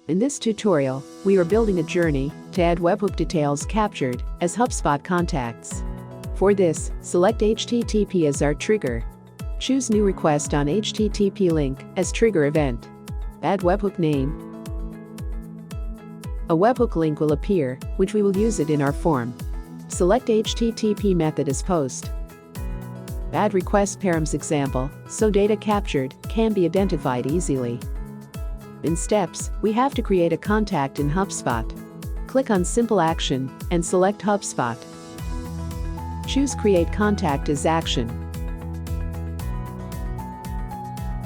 In this tutorial, we are building a journey to add webhook details captured as Hubspot contacts. For this, select HTTP as our trigger. Choose New Request on HTTP link as trigger event. Add webhook name. A webhook link will appear, which we will use it in our form. Select HTTP method as post. Add request params example, so data captured can be identified easily. In steps, we have to create a contact in Hubspot. Click on Simple Action and select Hubspot. Choose Create Contact as action.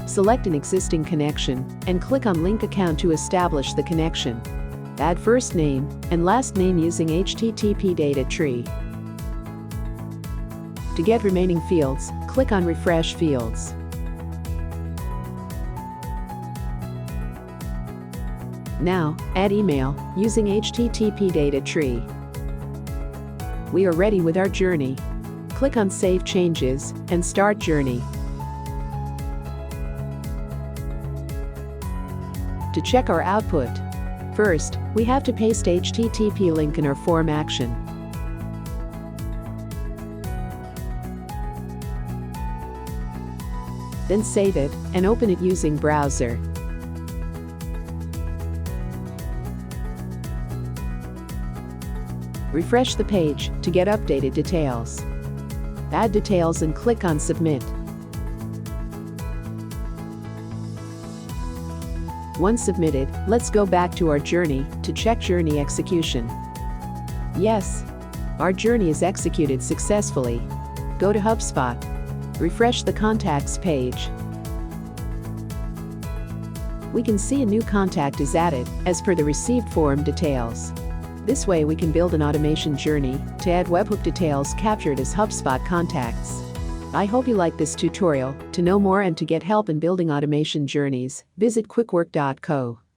Select an existing connection and click on Link Account to establish the connection. Add first name and last name using HTTP data tree. To get remaining fields, click on Refresh Fields. Now, add email using HTTP data tree. We are ready with our journey. Click on Save Changes and Start Journey. To check our output, first, we have to paste HTTP link in our form action. Then save it and open it using browser. Refresh the page to get updated details. Add details and click on Submit. Once submitted, let's go back to our journey to check journey execution. Yes, our journey is executed successfully. Go to Hubspot. Refresh the contacts page. We can see a new contact is added as per the received form details. This way we can build an automation journey to add webhook details captured as Hubspot contacts. I hope you like this tutorial. To know more and to get help in building automation journeys, visit quickwork.co.